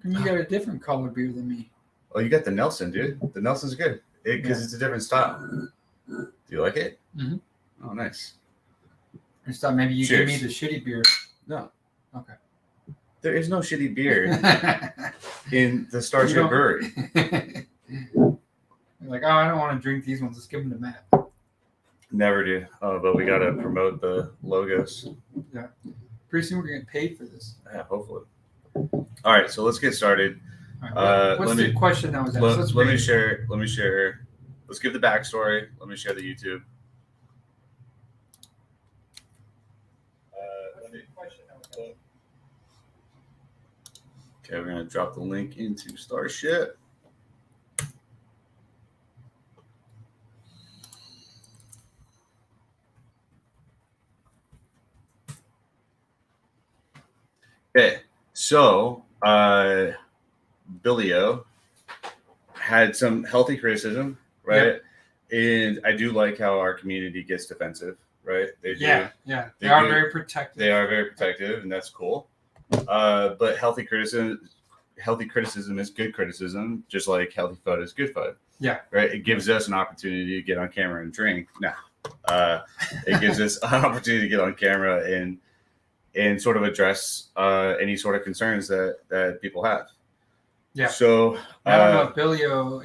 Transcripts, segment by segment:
And you got a different color beer than me. Oh, you got the Nelson, dude. The Nelson's good because it's a different style. Do you like it? Mm-hmm. Oh, nice. I just thought maybe you Cheers. give me the shitty beer. No. Okay. There is no shitty beer in the StarShip Brewery. You're like, oh, I don't want to drink these ones. Let's give them to Matt. Never do. Oh, but we got to promote the logos. Yeah. Pretty soon we're going to get paid for this. Yeah, hopefully. All right, so let's get started. Right, what's the question that was asked? Let me share. Let's give the backstory. Let me share the YouTube. Okay, we're going to drop the link into StarShip. Okay, so Billio had some healthy criticism, right? Yeah. And I do like how our community gets defensive, right? They do. Yeah. They are very protective. They are very protective, and that's cool. But healthy criticism is good criticism, just like healthy FUD is good FUD. Yeah. Right? It gives us an opportunity to get on camera and drink. No. It gives us an opportunity to get on camera and sort of address any sort of concerns that people have. Yeah. So I don't know if Billio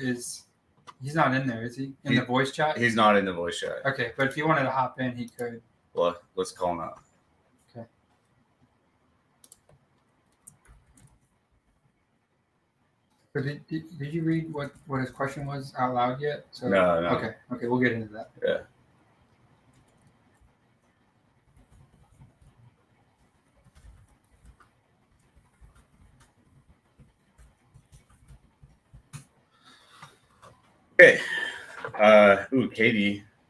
he's not in there, is he? In the voice chat? He's not in the voice chat. Okay, but if he wanted to hop in, he could. Well, let's call him out. Okay. So did you read what his question was out loud yet? So, no. Okay, we'll get into that. Yeah. Okay.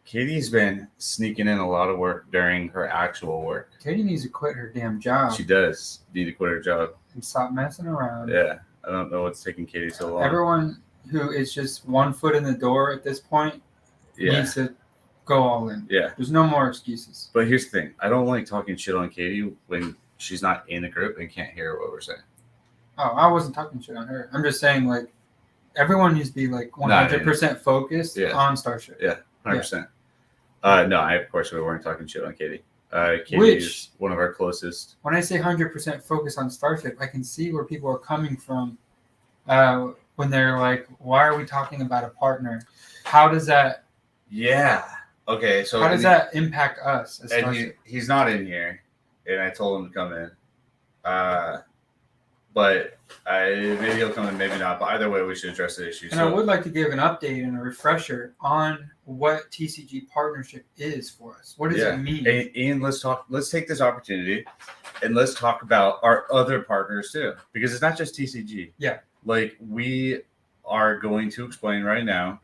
Katie's been sneaking in a lot of work during her actual work. Katie needs to quit her damn job. She does need to quit her job. And stop messing around. Yeah. I don't know what's taking Katie so long. Everyone who is just 1 foot in the door at this point needs to go all in. Yeah. There's no more excuses. But here's the thing. I don't like talking shit on Katie when she's not in the group and can't hear what we're saying. Oh, I wasn't talking shit on her. I'm just saying, like, everyone needs to be, like, 100% focused on StarShip. Yeah, 100%. No, of course we weren't talking shit on Katie. Katie is one of our closest. When I say 100% focus on StarShip, I can see where people are coming from when they're like, why are we talking about a partner? How does that... Yeah. Okay, so... How does that impact us as and StarShip? He's not in here, and I told him to come in. But maybe he'll come in, maybe not. But either way, we should address the issue. And I would like to give an update and a refresher on what TCG partnership is for us. What does it mean? And let's take this opportunity and let's talk about our other partners too, because it's not just TCG. Yeah. Like, we are going to explain right now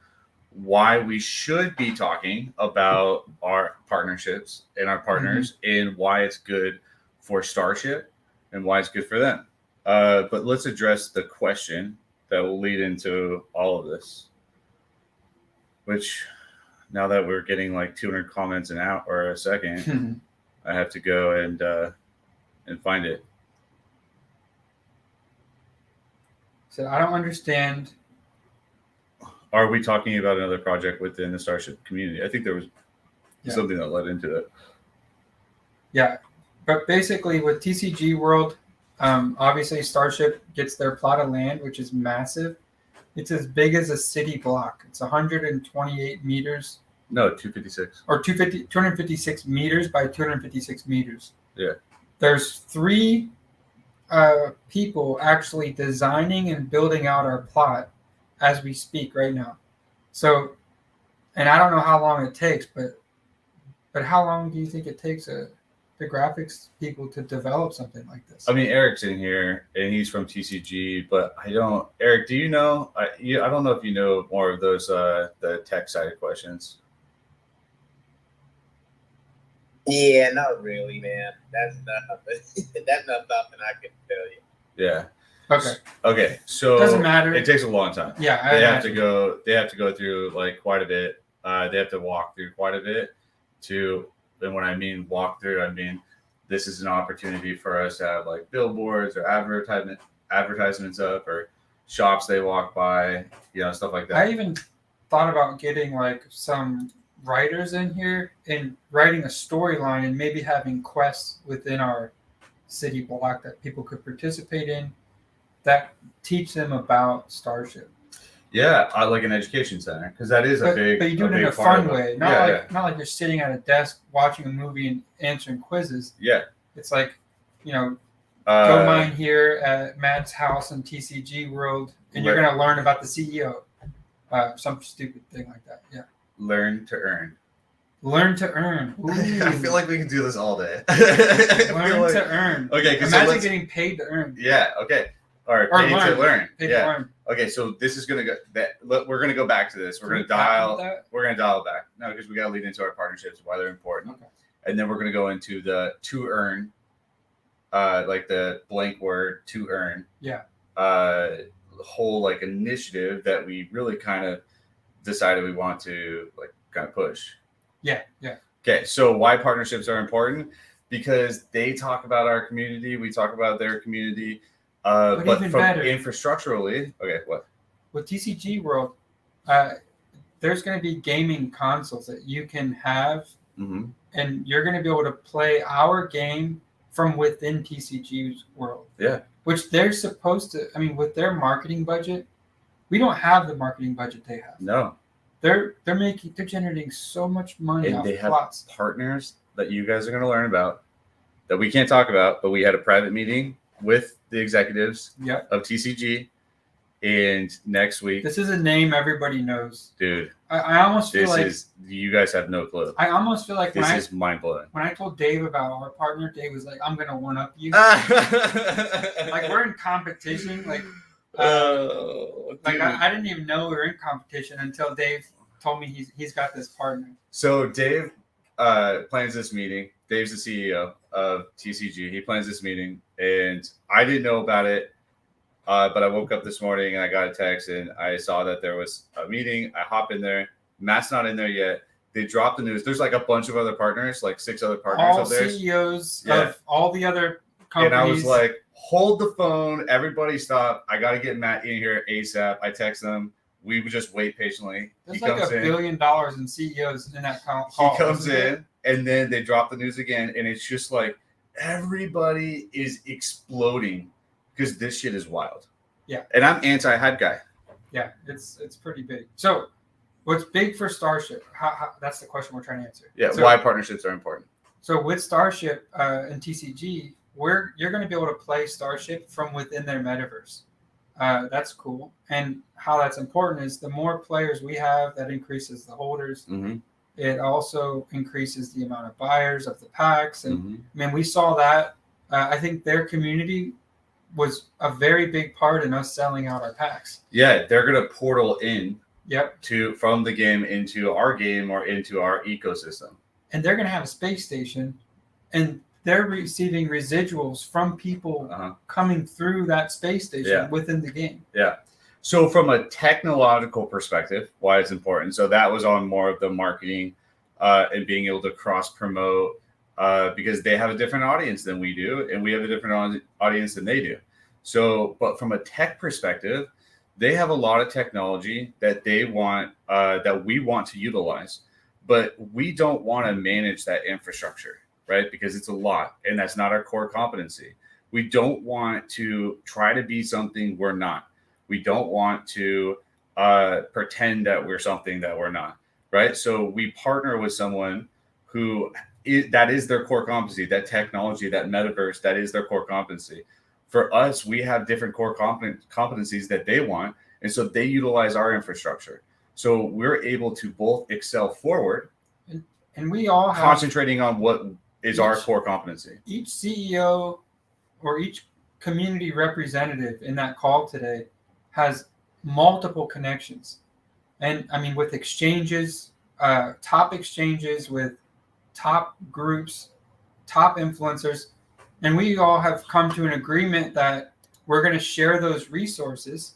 why we should be talking about our partnerships and our partners and why it's good for StarShip and why it's good for them. But let's address the question that will lead into all of this, which now that we're getting like 200 comments an hour or a second, I have to go and find it. So I don't understand. Are we talking about another project within the StarShip community? I think there was something that led into it. Yeah. But basically with TCG World, obviously StarShip gets their plot of land, which is massive. It's as big as a city block. It's 128 meters. No, 256. Or 256 meters by 256 meters. Yeah. There's 3 people actually designing and building out our plot as we speak right now. So, and I don't know how long it takes, but how long do you think it takes the graphics people to develop something like this? I mean, Eric's in here and he's from TCG, but Eric, do you know? I don't know if you know more of those the tech side of questions. Yeah, not really, man. That's not something I can tell you. Yeah. Okay. So doesn't matter. It takes a long time. Yeah, they have to go through like quite a bit. They have to walk through quite a bit and when I mean walk through, I mean this is an opportunity for us to have like billboards or advertisements up or shops they walk by, stuff like that. I even thought about getting like some writers in here and writing a storyline and maybe having quests within our city block that people could participate in that teach them about StarShip. Yeah, I like an education center because that is a big. But you do it in a fun way, not like you're sitting at a desk watching a movie and answering quizzes. Yeah, it's like, go mine here at Matt's house in TCG World, and you're gonna learn about the CEO, some stupid thing like that. Yeah. Learn to earn. Learn to earn. I feel like we can do this all day. Learn to earn. Okay, imagine getting paid to earn. Yeah. Okay. Or paid to learn. Paid to learn. Okay, so this is gonna go. We're gonna go back to this. We're gonna dial back. No, because we gotta lead into our partnerships, why they're important, and then we're gonna go into the to earn, like the blank word to earn. Yeah. Whole like initiative that we really kind of decided we want to like kind of push. Yeah. Yeah. Okay, so why partnerships are important? Because they talk about our community, we talk about their community. But from better, infrastructurally, okay, what? With TCG World, there's going to be gaming consoles that you can have, and you're going to be able to play our game from within TCG World. Yeah. Which they're supposed to, with their marketing budget, we don't have the marketing budget they have. No. They're generating so much money and off they have plots. Partners that you guys are going to learn about that we can't talk about, but we had a private meeting with the executives of TCG, and next week. This is a name everybody knows, dude. I almost feel like you guys have no clue. I almost feel like this is mind blowing. When I told Dave about our partner, Dave was like, "I'm gonna one up you." Like we're in competition. Like I didn't even know we were in competition until Dave told me he's got this partner. So Dave plans this meeting. Dave's the CEO of TCG. He plans this meeting, and I didn't know about it. But I woke up this morning and I got a text and I saw that there was a meeting. I hop in there. Matt's not in there yet. They dropped the news. There's like a bunch of other partners, like 6 other partners all up there. CEOs of all the other companies. And I was like, hold the phone. Everybody stop. I got to get Matt in here ASAP. I text them. We would just wait patiently. There's like $1 billion in CEOs in that call. He comes in and then they drop the news again. And it's just like everybody is exploding. Because this shit is wild. Yeah. And I'm anti-hype guy. Yeah, it's pretty big. So what's big for StarShip? How that's the question we're trying to answer. Yeah, so, why partnerships are important. So with StarShip and TCG, you're going to be able to play StarShip from within their metaverse. That's cool. And how that's important is the more players we have, that increases the holders. Mm-hmm. It also increases the amount of buyers of the packs. And we saw that. I think their community was a very big part in us selling out our packs. Yeah, they're gonna portal in from the game into our game or into our ecosystem. And they're gonna have a space station and they're receiving residuals from people coming through that space station within the game. Yeah. So from a technological perspective, why it's important. So that was on more of the marketing and being able to cross promote. Because they have a different audience than we do, and we have a different audience than they do. So, but from a tech perspective, they have a lot of technology that they want, that we want to utilize, but we don't want to manage that infrastructure, right? Because it's a lot, and that's not our core competency. We don't want to try to be something we're not. We don't want to pretend that we're something that we're not, right? So we partner with someone who that is their core competency, that technology, that metaverse, that is their core competency. For us, we have different core competencies that they want. And so they utilize our infrastructure. So we're able to both excel forward. And we all have concentrating on what is our core competency. Each CEO or each community representative in that call today has multiple connections. And with exchanges, top exchanges with top groups, top influencers, and we all have come to an agreement that we're going to share those resources,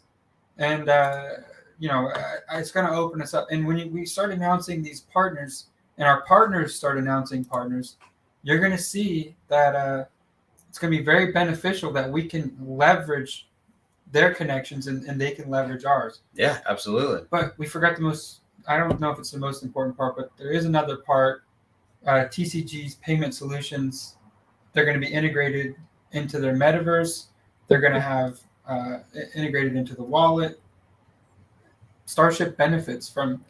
and it's going to open us up. And when we start announcing these partners, and our partners start announcing partners, you're going to see that it's going to be very beneficial that we can leverage their connections and they can leverage ours. Yeah, absolutely. But we forgot the most. I don't know if it's the most important part, but there is another part. TCG's payment solutions. They're going to be integrated into their metaverse. They're going to have integrated into the wallet. StarShip benefits from.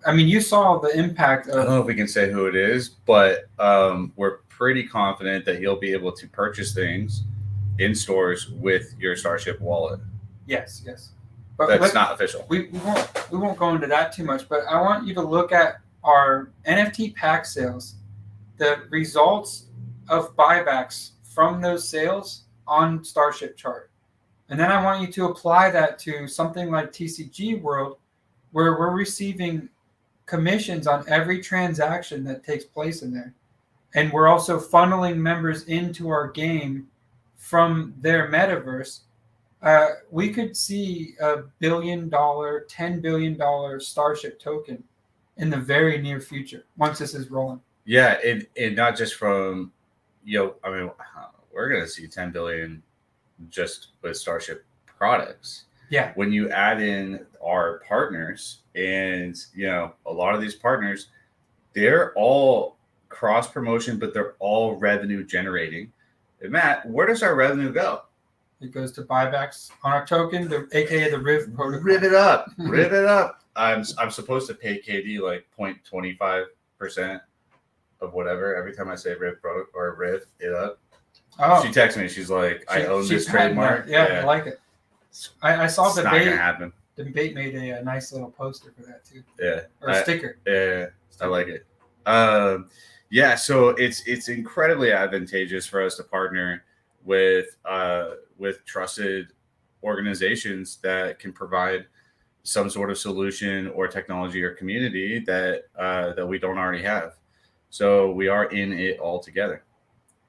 I mean, you saw the impact I don't of. know if we can say who it is, but we're pretty confident that you'll be able to purchase things in stores with your StarShip wallet. Yes. That's not official. We won't go into that too much, but I want you to look at our NFT pack sales, the results of buybacks from those sales on StarShip chart. And then I want you to apply that to something like TCG World, where we're receiving commissions on every transaction that takes place in there. And we're also funneling members into our game from their metaverse. We could see $1 billion, $10 billion StarShip token in the very near future once this is rolling. Yeah, and not just from, I mean, we're going to see 10 billion just with StarShip products. Yeah. When you add in our partners, and a lot of these partners, they're all cross promotion, but they're all revenue generating. And Matt, where does our revenue go? It goes to buybacks on our token, aka the RIV protocol. Riv it up. Riv it up. I'm supposed to pay KD like 0.25% of whatever every time I say RIV protocol or RIV it up. Oh. She texts me. She's like, I own this trademark. Yeah, I like it. I saw it's the not gonna happen. Debate made a nice little poster for that too. Yeah. Or a sticker. Yeah, I like it. Yeah, so it's incredibly advantageous for us to partner with trusted organizations that can provide some sort of solution or technology or community that we don't already have. So we are in it all together.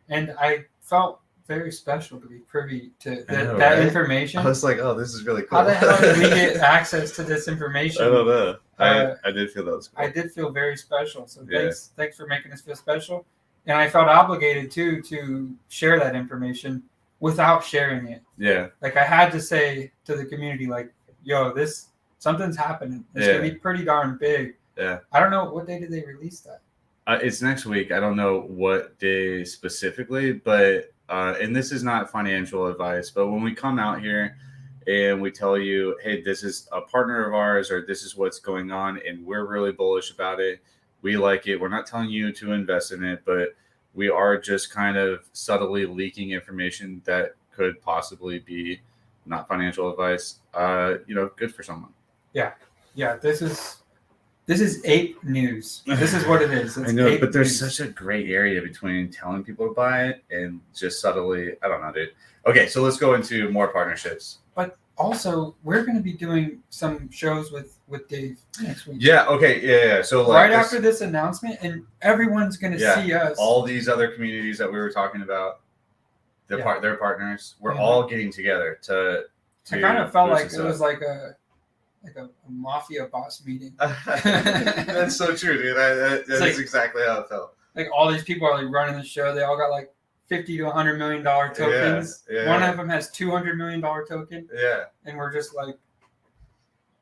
And I felt very special to be privy to that right? information. I was like, oh, this is really cool. How the hell did we get access to this information? I don't know. I did feel that was cool. I did feel very special. So thanks for making us feel special. And I felt obligated too to share that information without sharing it. Yeah. Like I had to say to the community, like, yo, something's happening. It's gonna be pretty darn big. Yeah. I don't know, what day did they release that? It's next week. I don't know what day specifically, but and this is not financial advice, but when we come out here and we tell you, hey, this is a partner of ours, or this is what's going on, and we're really bullish about it, we like it. We're not telling you to invest in it, but we are just kind of subtly leaking information that could possibly be not financial advice, good for someone. Yeah. This is ape news. This is what it is. I know, but there's such a gray area between telling people to buy it and just subtly. I don't know, dude. Okay, so let's go into more partnerships. But also, we're going to be doing some shows with Dave next week. Yeah. Okay. Yeah. So right after this announcement, and everyone's going to see us. All these other communities that we were talking about, their partners, we're all getting together to. I kind of felt like it was like a mafia boss meeting. That's so true, dude. That's exactly how it felt. Like all these people are like running the show. They all got like $50 to $100 million tokens. Yeah. One of them has $200 million token. Yeah. And we're just like.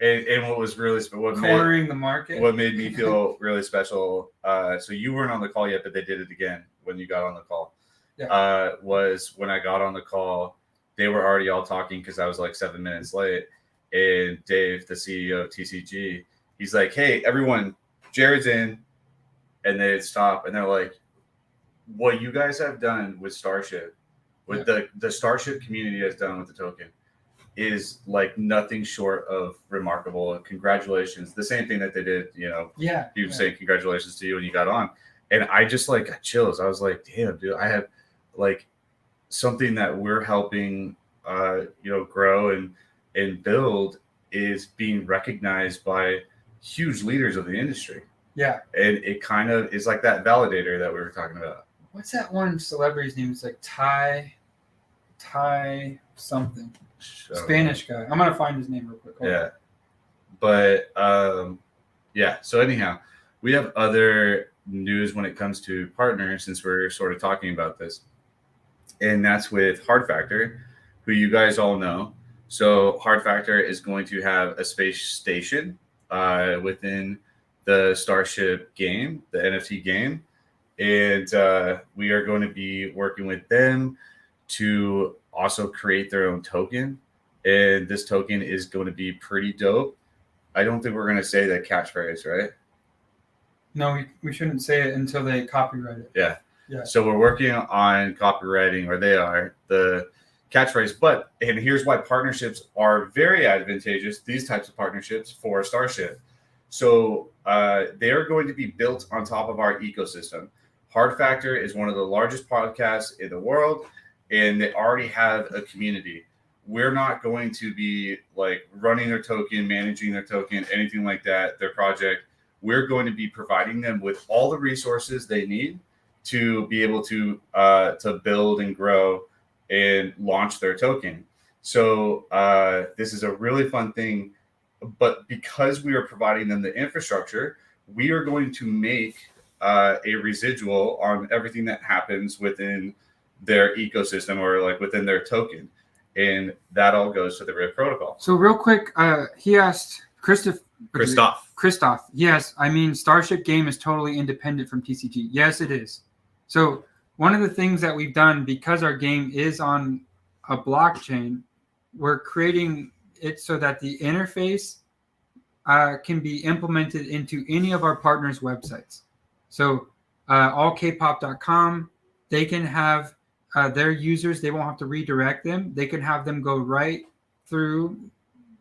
And what was really cornering the market. What made me feel really special. So you weren't on the call yet, but they did it again when you got on the call. Yeah. Was when I got on the call, they were already all talking because I was like 7 minutes late. And Dave, the CEO of TCG, he's like, hey, everyone, Jared's in. And they stop and they're like, what you guys have done with StarShip, what the StarShip community has done with the token is like nothing short of remarkable. Congratulations. The same thing that they did, he was saying congratulations to you when you got on. And I just like got chills. I was like, damn, dude, I have like something that we're helping, grow and build is being recognized by huge leaders of the industry. Yeah. And it kind of is like that validator that we were talking about. What's that one celebrity's name? It's like Ty something. Spanish guy. I'm going to find his name real quick. Yeah. But, So anyhow, we have other news when it comes to partners, since we're sort of talking about this. And that's with Hard Factor, who you guys all know. So Hard Factor is going to have a space station within the StarShip game, the NFT game. And we are going to be working with them to also create their own token. And this token is going to be pretty dope. I don't think we're going to say that catchphrase, right? No, we shouldn't say it until they copyright it. Yeah. Yeah. So we're working on copywriting, or they are, the catchphrase. And here's why partnerships are very advantageous, these types of partnerships for StarShip. So they are going to be built on top of our ecosystem. Hard Factor is one of the largest podcasts in the world, and they already have a community. We're not going to be like running their token, managing their token, anything like that, their project. We're going to be providing them with all the resources they need to be able to build and grow and launch their token. So this is a really fun thing. But because we are providing them the infrastructure, we are going to make a residual on everything that happens within their ecosystem, or like within their token. And that all goes to the RIP protocol. So real quick, he asked Christoph. Yes, I mean, StarShip game is totally independent from TCG. Yes, it is. So one of the things that we've done, because our game is on a blockchain, we're creating it so that the interface can be implemented into any of our partners' websites. So allkpop.com, they can have their users, they won't have to redirect them. They can have them go right through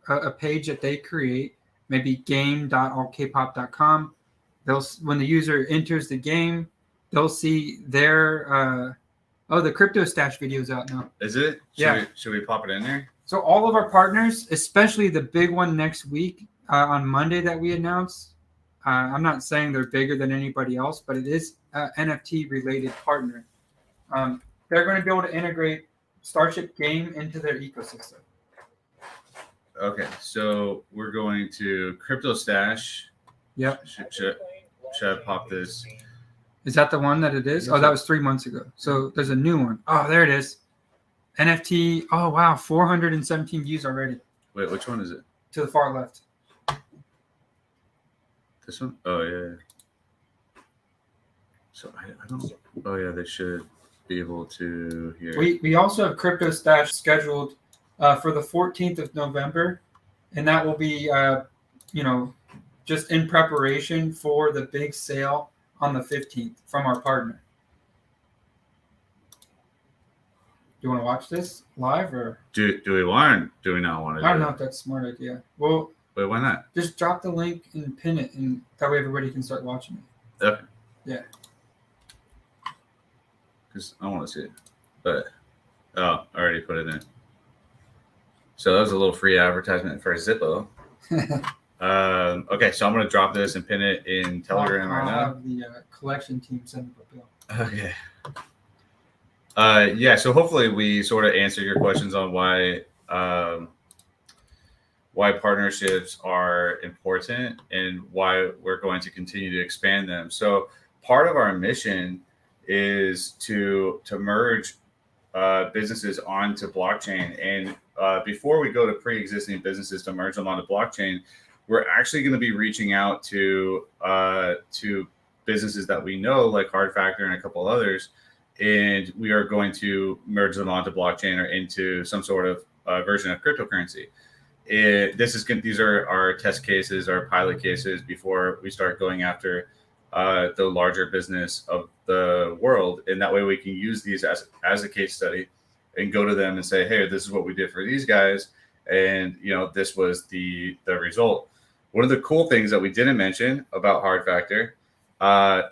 a page that they create, maybe game.allkpop.com. When the user enters the game, they'll see their the crypto stash video's out now. Is it? Should we pop it in there? So all of our partners, especially the big one next week on Monday that we announced, I'm not saying they're bigger than anybody else, but it is an NFT related partner. They're going to be able to integrate StarShip game into their ecosystem. Okay, so we're going to Crypto Stash. Yep. Should I pop this? Is that the one that it is? Oh, that was 3 months ago. So there's a new one. Oh, there it is. NFT. Oh, wow. 417 views already. Wait, which one is it? To the far left. This one? Oh, yeah. So I don't. Oh, yeah, they should be able to hear. We also have Crypto Stash scheduled for the 14th of November. And that will be, just in preparation for the big sale on the 15th from our partner. Do you want to watch this live, or do we want, or do we not want to? I don't know if that's a smart idea. Well, wait, why not? Just drop the link and pin it, and that way everybody can start watching it. Okay. Yeah. Because I want to see it, but I already put it in. So that was a little free advertisement for Zippo. Okay, so I'm going to drop this and pin it in Telegram right now. I'll have the collection team send up a bill. Okay. Yeah, so hopefully we sort of answered your questions on why partnerships are important and why we're going to continue to expand them. So part of our mission is to merge businesses onto blockchain. And before we go to pre-existing businesses to merge them onto blockchain, we're actually going to be reaching out to businesses that we know, like Hard Factor and a couple others, and we are going to merge them onto blockchain or into some sort of version of cryptocurrency. These are our test cases, our pilot cases before we start going after the larger business of the world, and that way we can use these as a case study and go to them and say, hey, this is what we did for these guys, and this was the result. One of the cool things that we didn't mention about Hard Factor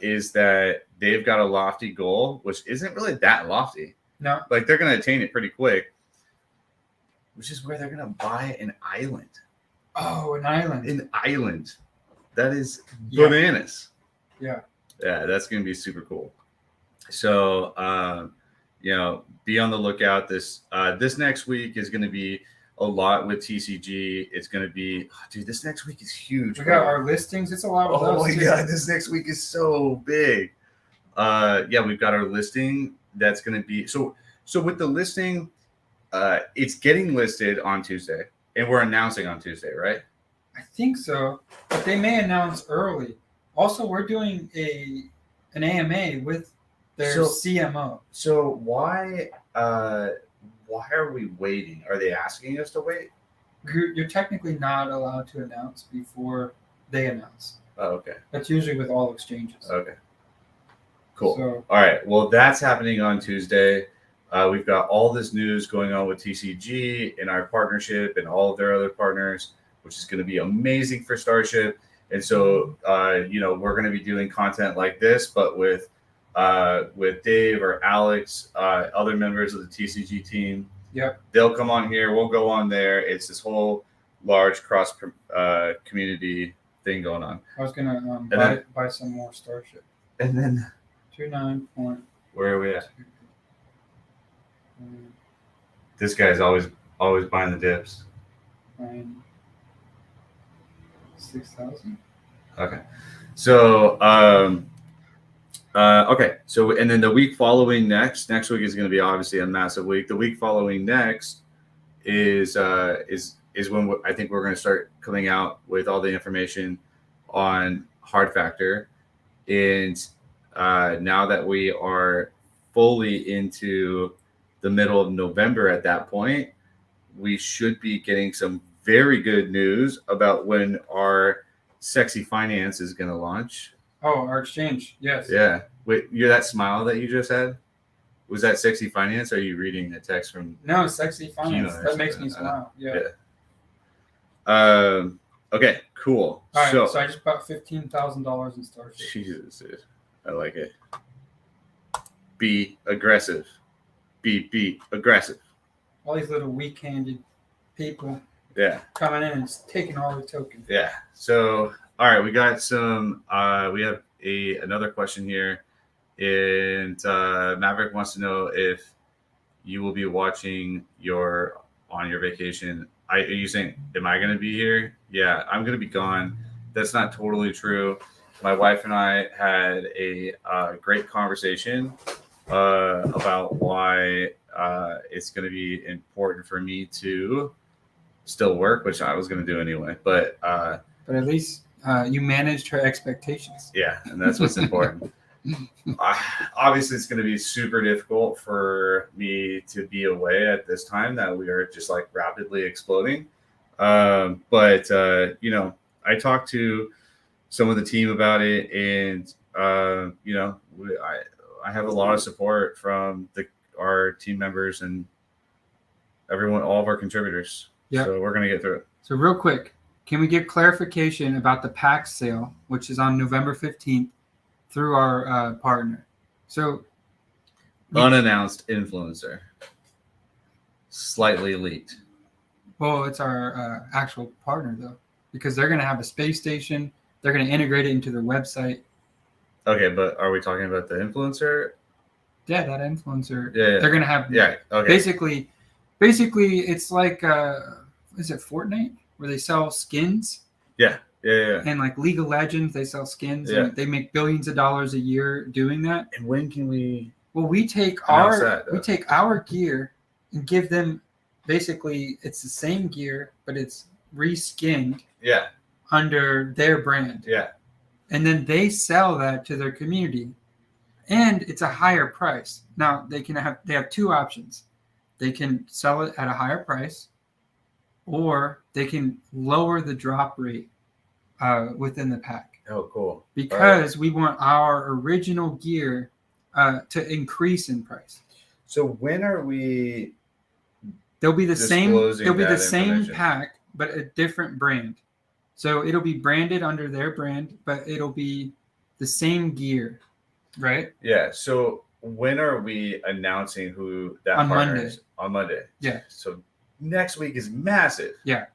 is that they've got a lofty goal, which isn't really that lofty. No. Like, they're going to attain it pretty quick, which is where they're going to buy an island. Oh, an island. An island. That is bananas. Yeah. Yeah, that's going to be super cool. So, be on the lookout. This next week is going to be a lot with TCG. It's going to be, this next week is huge. We got our listings. It's a lot of those. Oh my God, this next week is so big. We've got our listing. That's going to be, so with the listing, It's getting listed on Tuesday, and we're announcing on Tuesday, right? I think so, but they may announce early. Also, we're doing an AMA with their CMO. So why are we waiting? Are they asking us to wait? You're technically not allowed to announce before they announce. Oh, okay. That's usually with all exchanges. Okay. Cool. So, all right. Well, that's happening on Tuesday. We've got all this news going on with TCG and our partnership and all of their other partners, which is going to be amazing for StarShip. And so, we're going to be doing content like this, but with Dave or Alex, other members of the TCG team. Yep. They'll come on here. We'll go on there. It's this whole large cross community thing going on. I was gonna buy some more StarShip. And then 29 point. Where are we at? This guy's always buying the dips. 6,000. Okay. So okay. So and then the week following next week is going to be obviously a massive week. The week following next is when I think we're going to start coming out with all the information on Hard Factor. And now that we are fully into the middle of November at that point, we should be getting some very good news about when our Sexy Finance is going to launch. Oh, our exchange. Yes. Yeah. Wait, that smile that you just had? Was that Sexy Finance? Or are you reading the text from? No, Sexy Finance. That makes me smile. Yeah. Okay, cool. All right, so I just bought $15,000 in StarShip. Jesus, dude. I like it. Be aggressive. Be aggressive. All these little weak-handed people. Yeah. Coming in and taking all the tokens. Yeah. So, all right, we got some. We have another question here, and Maverick wants to know if you will be watching on your vacation. Are you saying, am I going to be here? Yeah, I'm going to be gone. That's not totally true. My wife and I had a great conversation about why it's going to be important for me to still work, which I was going to do anyway. But at least you managed her expectations. Yeah, and that's what's important. Obviously, it's going to be super difficult for me to be away at this time that we are just like rapidly exploding. But I talked to some of the team about it, and I have a lot of support from our team members and everyone, all of our contributors. Yep. So we're going to get through it. So real quick, can we get clarification about the pack sale, which is on November 15th through our partner? So unannounced influencer, slightly leaked. Well, it's our actual partner though, because they're going to have a space station. They're going to integrate it into their website. Okay, but are we talking about the influencer? Yeah, that influencer. Yeah. They're going to have. Yeah. Okay. Basically, it's like is it Fortnite where they sell skins? Yeah. And like League of Legends, they sell skins. Yeah. And they make billions of dollars a year doing that. And when can we? Well, we take our gear and give them. Basically, it's the same gear, but it's reskinned. Yeah. Under their brand. Yeah. And then they sell that to their community. And it's a higher price. Now they have two options. They can sell it at a higher price, or they can lower the drop rate within the pack. Oh, cool. Because we want our original gear to increase in price. So when are we? They'll be the same. They'll be the same pack, but a different brand. So it'll be branded under their brand, but it'll be the same gear, right? Yeah. So when are we announcing who that partner is? On Monday. Yeah. So next week is massive. Yeah.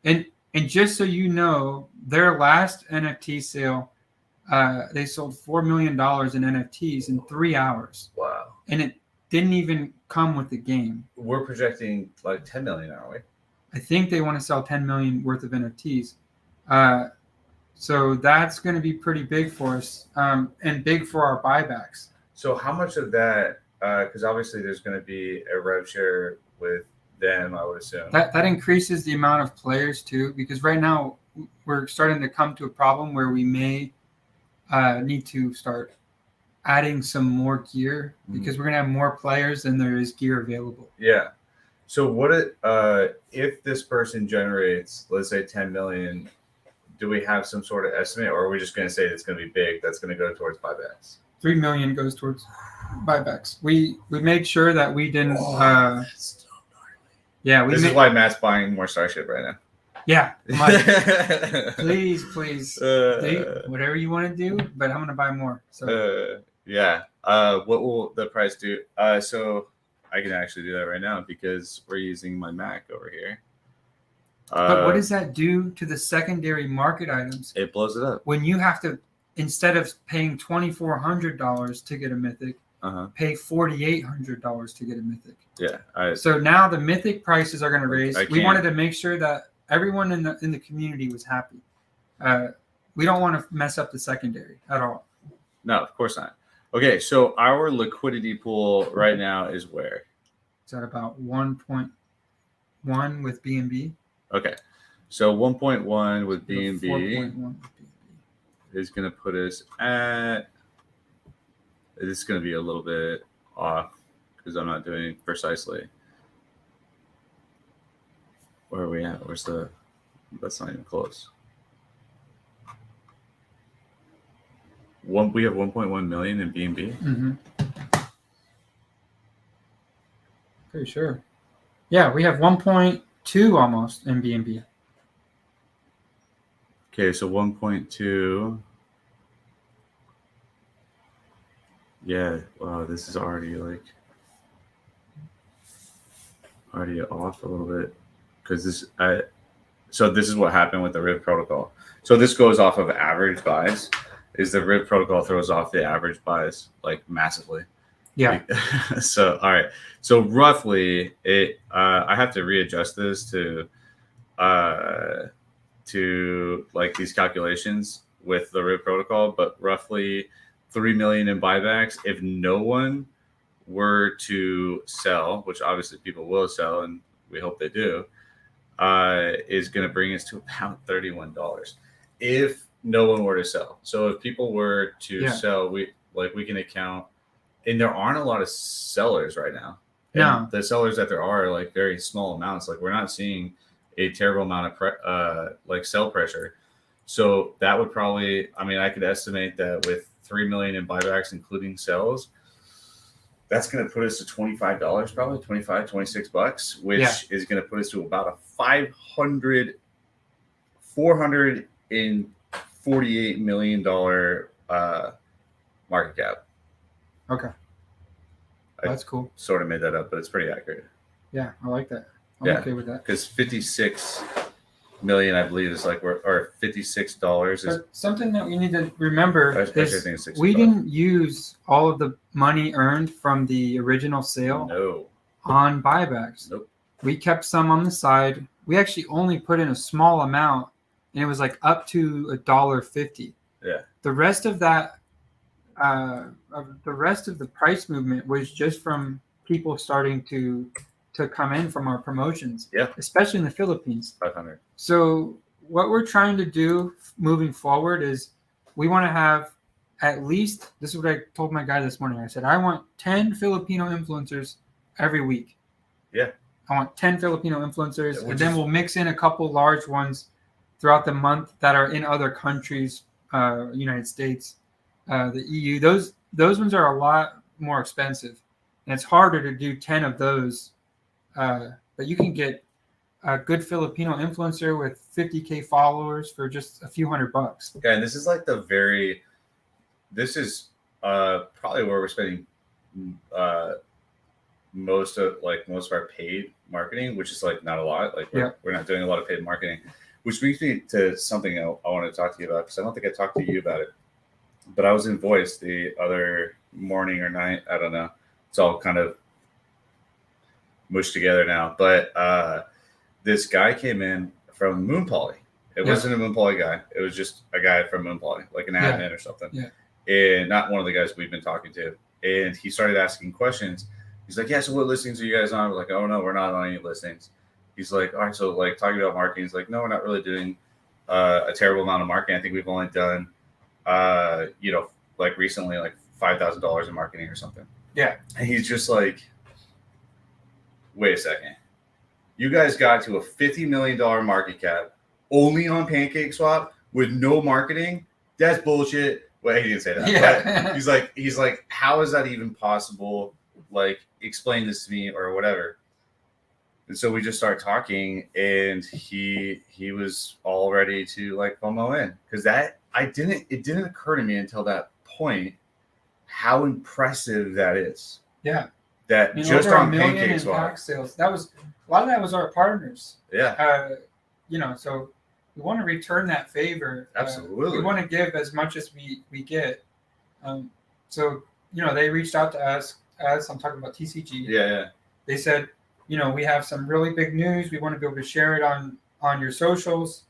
And just so you know, their last NFT sale, they sold $4 million in NFTs in 3 hours. Wow. And it didn't even come with the game. We're projecting like 10 million, aren't we? I think they want to sell 10 million worth of NFTs. So that's going to be pretty big for us, and big for our buybacks. So how much of that, because obviously there's going to be a rev share with them, I would assume. That increases the amount of players too, because right now we're starting to come to a problem where we may need to start adding some more gear because we're gonna have more players than there is gear available. Yeah. So what if this person generates, let's say, 10 million? Do we have some sort of estimate, or are we just going to say it's going to be big? That's going to go towards buybacks. 3 million goes towards buybacks. We made sure that we didn't. That's so yeah, this is why Matt's buying more StarShip right now. Yeah, please, do whatever you want to do, but I'm gonna buy more. So yeah. What will the price do? So I can actually do that right now because we're using my Mac over here. But what does that do to the secondary market items? It blows it up. When you have to, instead of paying $2,400 to get a mythic, pay $4,800 to get a mythic. Yeah. So now the mythic prices are going to raise. We wanted to make sure that everyone in the community was happy. We don't want to mess up the secondary at all. No, of course not. Okay, so our liquidity pool right now is where? It's at about 1.1 with BNB. Okay, so 1.1 with BNB 4.1 is going to put us at. This is going to be a little bit off because I'm not doing it precisely. Where are we at? Where's the? That's not even close. We have 1.1 million in BNB. Pretty sure. Yeah, we have 1.2 almost in BNB. Okay, so 1.2. Yeah, wow, this is already off a little bit because this. So this is what happened with the Riv protocol. So this goes off of average buys. Is the Riv protocol throws off the average buys like massively. Yeah. So all right. So roughly, I have to readjust this to like these calculations with the Riv protocol, but roughly 3 million in buybacks. If no one were to sell, which obviously people will sell, and we hope they do, is going to bring us to about $31 if no one were to sell. So if people were to sell, we can account, and there aren't a lot of sellers right now. And the sellers that there are like very small amounts. Like we're not seeing a terrible amount of like sell pressure. So that would probably, I mean, I could estimate that with 3 million in buybacks, including sells, that's going to put us to $25, probably $25-$26, which is going to put us to about a $448 million market cap. Okay. That's cool. Sort of made that up, but it's pretty accurate. Yeah, I like that. I'm okay with that. Because 56 million, I believe, is like, or $56 is. But something that we need to remember is we 65. didn't use all of the money earned from the original sale on buybacks. Nope. We kept some on the side. We actually only put in a small amount, and it was like up to $1.50. Yeah. The rest of that, the rest of the price movement was just from people starting to come in from our promotions. Yeah. Especially in the Philippines. 500. So what we're trying to do moving forward is we want to have at least, this is what I told my guy this morning. I said, I want 10 Filipino influencers every week. Yeah. I want 10 Filipino influencers, and then we'll mix in a couple large ones throughout the month that are in other countries, United States, the EU. Those ones are a lot more expensive, and it's harder to do 10 of those. But you can get a good Filipino influencer with 50K followers for just a few $100. Yeah, and this is like this is probably where we're spending most of our paid marketing, which is like not a lot. Like we're not doing a lot of paid marketing, which brings me to something I want to talk to you about, because I don't think I talked to you about it. But I was in Voice the other morning or night. I don't know. It's all kind of mushed together now. But this guy came in from Moon Poly. It wasn't a Moon Poly guy. It was just a guy from Moon Poly, like an admin or something. Yeah. And not one of the guys we've been talking to. And he started asking questions. He's like, yeah, so what listings are you guys on? We're like, oh no, we're not on any listings. He's like, all right, so like talking about marketing. He's like, no, we're not really doing a terrible amount of marketing. I think we've only done, like recently, like $5,000 in marketing or something. Yeah. And he's just like, wait a second. You guys got to a $50 million market cap only on PancakeSwap with no marketing? That's bullshit. Well, he didn't say that. Yeah. But he's like, how is that even possible? Like, explain this to me or whatever. And so we just start talking, and he was all ready to like FOMO in, because it didn't occur to me until that point how impressive that is. Yeah. That just over on $1 million in PancakeSwap. pack sales. That was a lot of that was our partners. Yeah. So we want to return that favor. Absolutely. We want to give as much as we get. So they reached out to us. I'm talking about TCG. Yeah. They said, we have some really big news. We want to be able to share it on your socials,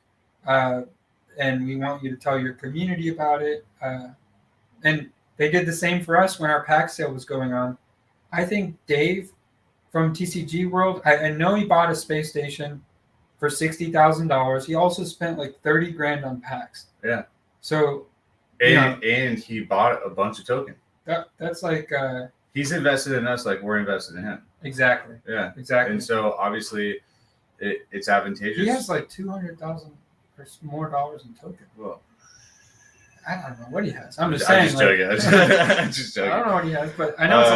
and we want you to tell your community about it. And they did the same for us when our pack sale was going on. I think Dave from TCG World, I know he bought a space station for $60,000. He also spent like $30,000 on packs. Yeah. So, and he bought a bunch of tokens. That's like he's invested in us like we're invested in him. Exactly. Yeah. Exactly. And so obviously, it's advantageous. He has like $200,000 or more in tokens. Well, I don't know what he has. I'm just I'm saying. just joking. I'm just joking. I don't know what he has, but I know it's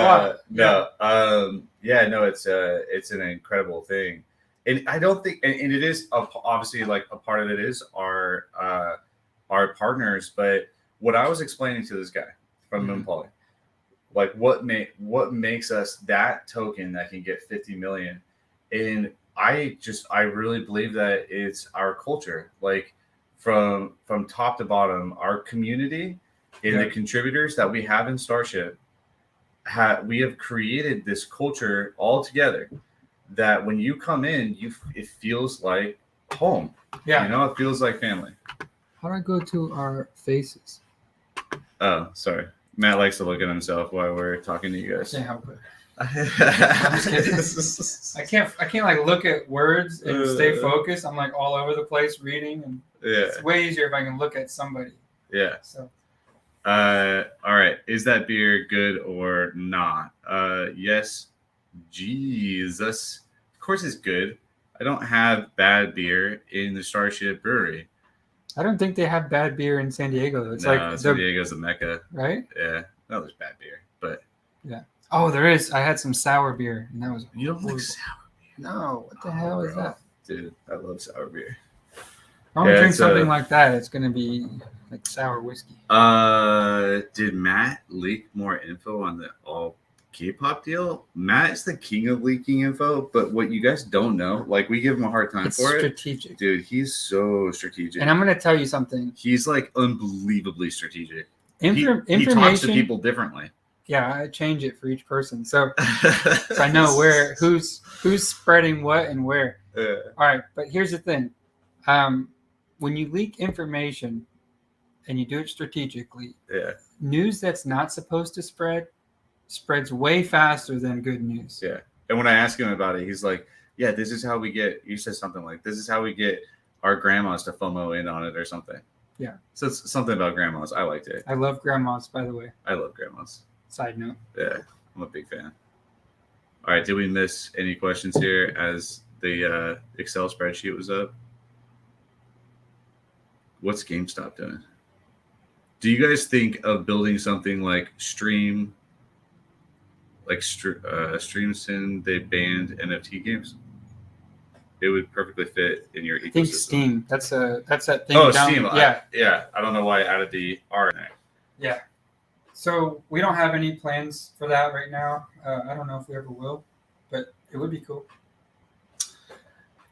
a lot. It's an incredible thing, and I don't think, and it is obviously like a part of it is our partners. But what I was explaining to this guy from Moonpoly, like what makes us that token that can get 50 million, and I really believe that it's our culture, like. From top to bottom, our community and the contributors that we have in StarShip, we have created this culture all together that when you come in, it feels like home. Yeah, it feels like family. How do I go to our faces? Oh, sorry. Matt likes to look at himself while we're talking to you guys. Can't help it. I'm just kidding. I can't like look at words and stay focused. I'm like all over the place reading, and it's way easier if I can look at somebody. Yeah. So. All right. Is that beer good or not? Yes. Jesus. Of course it's good. I don't have bad beer in the StarShip Brewery. I don't think they have bad beer in San Diego. It's like San Diego's the mecca, right? Yeah. No, there's bad beer, but yeah. Oh, there is. I had some sour beer, and that was. You don't like sour beer? No. What the hell is that? Dude, I love sour beer. If I'm gonna drink something like that, it's gonna be like sour whiskey. Did Matt leak more info on the all K-pop deal? Matt is the king of leaking info, but what you guys don't know, like we give him a hard time for strategic. It. Dude, he's so strategic. And I'm gonna tell you something. He's like unbelievably strategic. Information. He talks to people differently. Yeah, I change it for each person, so I know who's spreading what and where. Yeah. All right, but here's the thing: when you leak information and you do it strategically, news that's not supposed to spreads way faster than good news. Yeah, and when I ask him about it, he's like, "Yeah, this is how we get." You said something like, "This is how we get our grandmas to FOMO in on it," or something. Yeah. So it's something about grandmas. I liked it. I love grandmas, by the way. I love grandmas. Side note. Yeah, I'm a big fan. All right, did we miss any questions here as the Excel spreadsheet was up? What's GameStop doing? Do you guys think of building something like Stream, like StreamSyn? They banned NFT games. It would perfectly fit in your ecosystem. I think Steam. That's that thing. Oh, down, Steam. Yeah. I don't know why I added the R in there. Yeah. So we don't have any plans for that right now. I don't know if we ever will, but it would be cool.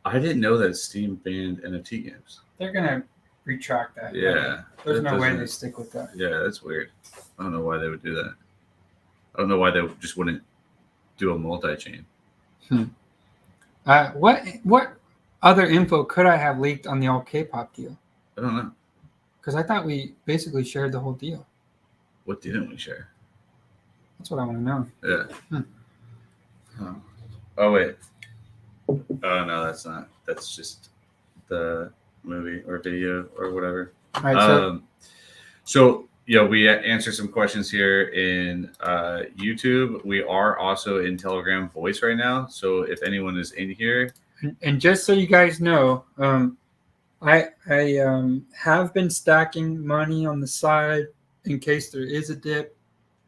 I didn't know that Steam banned NFT games. They're gonna retract that. Yeah. There's no way they stick with that. Yeah, that's weird. I don't know why they would do that. I don't know why they just wouldn't do a multi-chain. What other info could I have leaked on the all K-pop deal? I don't know. Because I thought we basically shared the whole deal. What didn't we share? That's what I want to know. Yeah. Oh wait. Oh no, that's not. That's just the movie or video or whatever. All right, So we answer some questions here in YouTube. We are also in Telegram Voice right now. So if anyone is in here, and just so you guys know, I have been stacking money on the side in case there is a dip,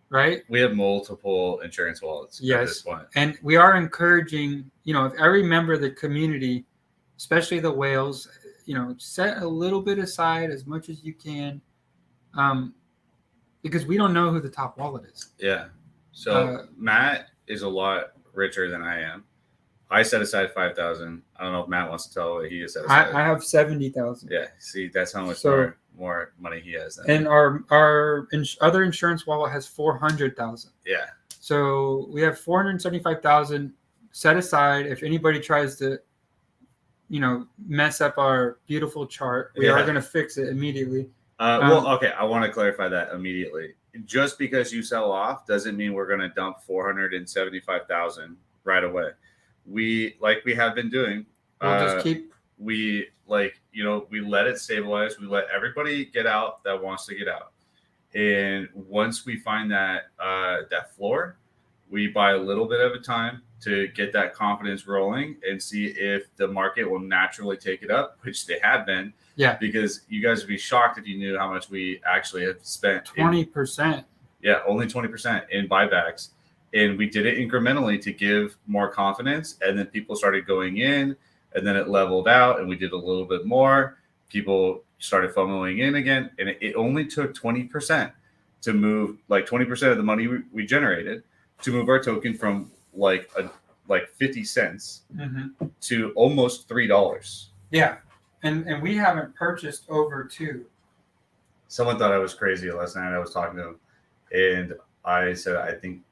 right? we have multiple insurance wallets at this Yes, point. and we are encouraging, if every member of the community, especially the whales, set a little bit aside as much as you can, because we don't know who the top wallet is. Yeah. So Matt is a lot richer than I am. I set aside 5,000. I don't know if Matt wants to tell what he has set aside. I have 70,000. Yeah. See, that's how much So- more money he has. Than And our other insurance wallet has 400,000. yeah. So we have 475,000 set aside. If anybody tries to, mess up our beautiful chart, we are going to fix it immediately. Okay. I want to clarify that immediately. Just because you sell off doesn't mean we're going to dump 475,000 right away. We have been doing. We'll just keep. We we let it stabilize. We let everybody get out that wants to get out, and once we find that floor, we buy a little bit at a time to get that confidence rolling and see if the market will naturally take it up, which they have been. Yeah. Because you guys would be shocked if you knew how much we actually have spent. 20%. Yeah, only 20% in buybacks. And we did it incrementally to give more confidence. And then people started going in, and then it leveled out, and we did a little bit more. People started FOMOing in again. And it only took 20% to move, 20% of the money we generated to move our token from like 50 cents to almost $3. Yeah. And we haven't purchased over 2. Someone thought I was crazy last night. I was talking to him, and I said, I think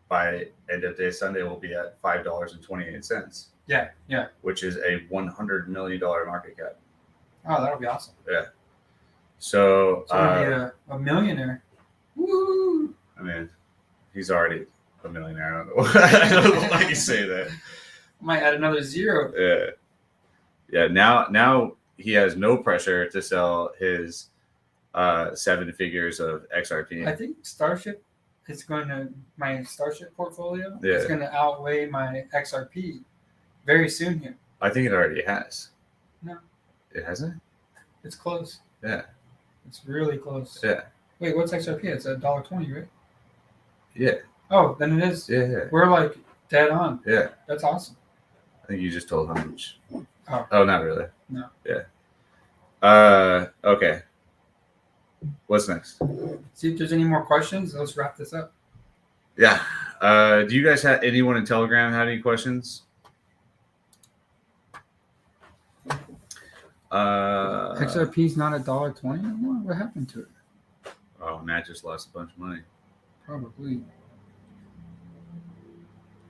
by end of day Sunday, we'll be at $5.28. Yeah. Yeah. Which is a $100 million market cap. Oh, that'll be awesome. Yeah. So he'll be a millionaire. Woo! I mean, he's already a millionaire. I don't know why you say that. Might add another 0. Yeah. Yeah. Now he has no pressure to sell his 7 figures of XRP. I think StarShip is my StarShip portfolio is going to outweigh my XRP very soon here. I think it already has. No. It hasn't? It's close. Yeah. It's really close. Yeah. Wait, what's XRP? It's $1.20, right? Yeah. Oh, then it is. Yeah. We're dead on. Yeah. That's awesome. I think you just told how much. Oh, not really. No. Yeah. Okay. What's next? See if there's any more questions. Let's wrap this up. Yeah. Do you guys have anyone in Telegram have any questions? XRP's not $1.20 anymore. What happened to it? Oh, Matt just lost a bunch of money. Probably.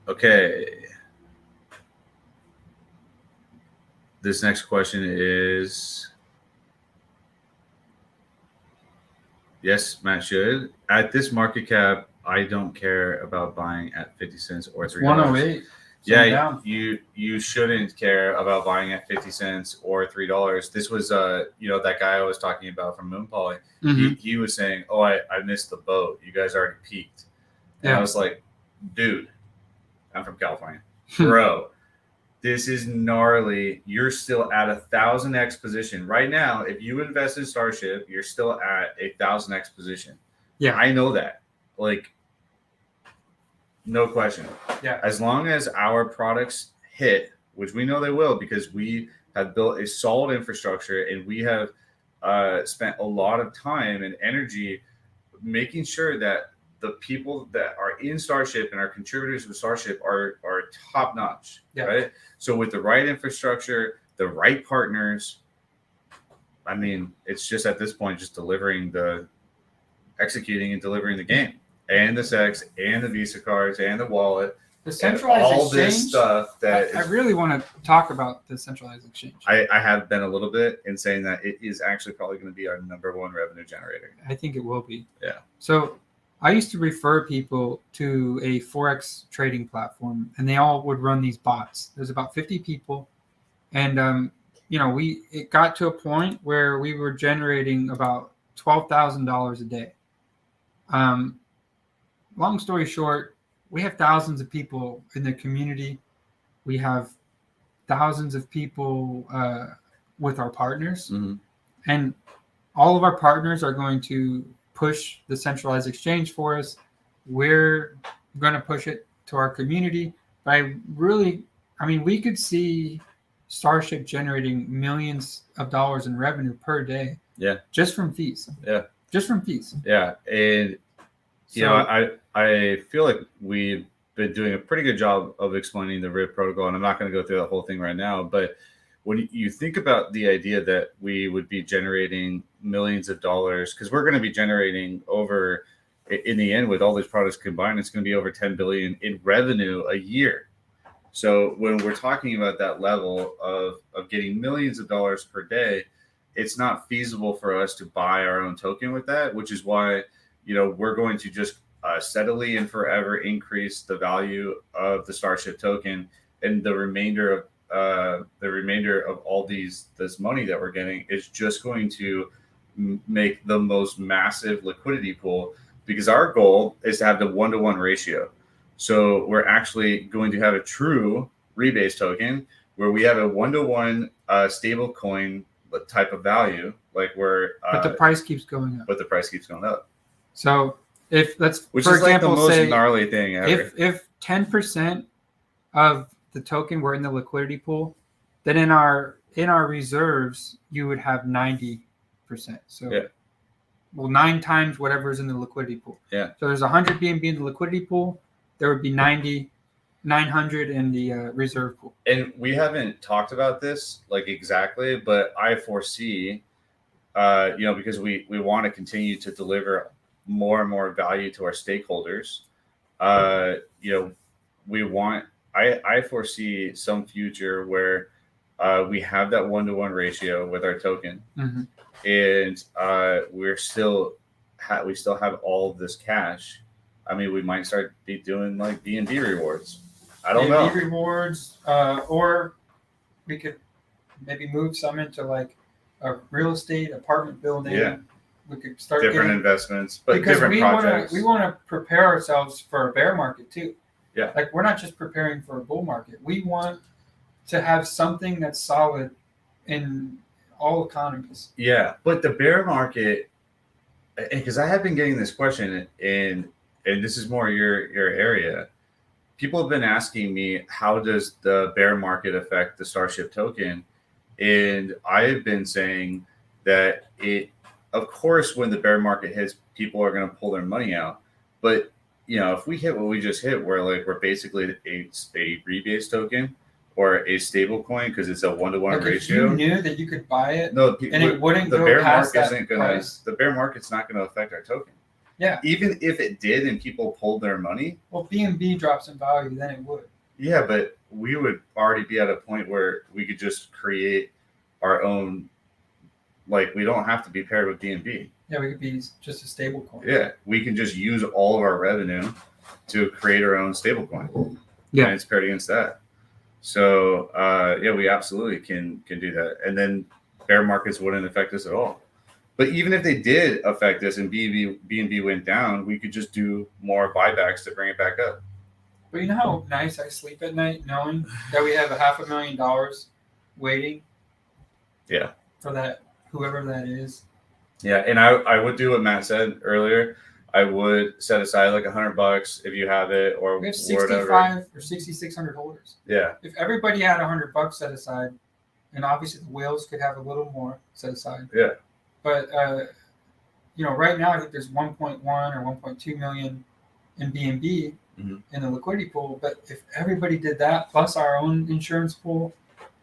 Okay. This next question is, yes, Matt should. At this market cap, I don't care about buying at 50 cents or $3. 108. Yeah, you shouldn't care about buying at 50 cents or $3. This was that guy I was talking about from Moon Poly. Mm-hmm. He was saying, "Oh, I missed the boat. You guys already peaked." And I was like, "Dude, I'm from California, bro. This is gnarly. You're still at 1,000x position right now. If you invest in StarShip, you're still at 1,000x position. Yeah, I know that. No question. Yeah. As long as our products hit, which we know they will, because we have built a solid infrastructure and we have spent a lot of time and energy making sure that the people that are in StarShip and our contributors with StarShip are top notch. Yeah. Right. So with the right infrastructure, the right partners, I mean, it's just at this point just executing and delivering the game. And the SEX and the Visa cards and the wallet, the centralized all exchange. This stuff that I really want to talk about the centralized exchange. I have been a little bit in saying that it is actually probably going to be our number one revenue generator. I think it will be. Yeah. So I used to refer people to a Forex trading platform, and they all would run these bots. There's about 50 people, and it got to a point where we were generating about $12,000 a day. Long story short, we have thousands of people in the community. We have thousands of people with our partners, and all of our partners are going to push the centralized exchange for us. We're going to push it to our community. But we could see StarShip generating millions of dollars in revenue per day. Yeah. Just from fees. Yeah. Just from fees. Yeah. And, I feel like we've been doing a pretty good job of explaining the RIP protocol, and I'm not going to go through that whole thing right now, but when you think about the idea that we would be generating millions of dollars, because we're going to be generating over, in the end, with all these products combined, it's going to be over 10 billion in revenue a year. So when we're talking about that level of getting millions of dollars per day, it's not feasible for us to buy our own token with that, which is why, we're going to just steadily and forever increase the value of the StarShip token, and the remainder of all this money that we're getting is just going to make the most massive liquidity pool, because our goal is to have the 1-to-1 ratio. So we're actually going to have a true rebase token where we have a 1-to-1 stable coin type of value, like where but the price keeps going up. But the price keeps going up. So if let's, which for is example, like the most say gnarly thing ever. If 10% of the token were in the liquidity pool, then in our reserves you would have 90%. So 9 times whatever is in the liquidity pool. Yeah. So there's 100 BNB in the liquidity pool. There would be 900 in the reserve pool. And we haven't talked about this like exactly, but I foresee, because we want to continue to deliver more and more value to our stakeholders. I foresee some future where we have that 1-to-1 ratio with our token, and we still have all of this cash. I mean, we might start be doing like BNB rewards. I don't know. BNB rewards, or we could maybe move some into like a real estate apartment building. Yeah. We could start different getting, investments, but because different projects. We want to prepare ourselves for a bear market too. Yeah. Like, we're not just preparing for a bull market. We want to have something that's solid in all economies. Yeah, but the bear market, because I have been getting this question, and this is more your area. People have been asking me, how does the bear market affect the StarShip token? And I've been saying that of course, when the bear market hits, people are going to pull their money out. But if we hit what we just hit, we're basically a rebase token or a stable coin, because it's a 1-to-1 ratio. If you knew that you could buy it, and it wouldn't go past that price. The bear market's not going to affect our token. Yeah. Even if it did and people pulled their money. Well, BNB drops in value, then it would. Yeah, but we would already be at a point where we could just create our own. Like, we don't have to be paired with BNB. Yeah, we could be just a stable coin. Yeah, we can just use all of our revenue to create our own stable coin. Yeah, and it's paired against that. So, we absolutely can do that. And then bear markets wouldn't affect us at all. But even if they did affect us and BNB went down, we could just do more buybacks to bring it back up. But you know how nice I sleep at night knowing that we have $500,000 waiting? Yeah. For that, whoever that is. Yeah, and I would do what Matt said earlier. I would set aside like $100 if you have it, or we have 65 or 6,600 holders. Yeah. If everybody had $100 set aside, and obviously the whales could have a little more set aside. Yeah. But right now I think there's 1.1 or 1.2 million in BNB in the liquidity pool. But if everybody did that plus our own insurance pool,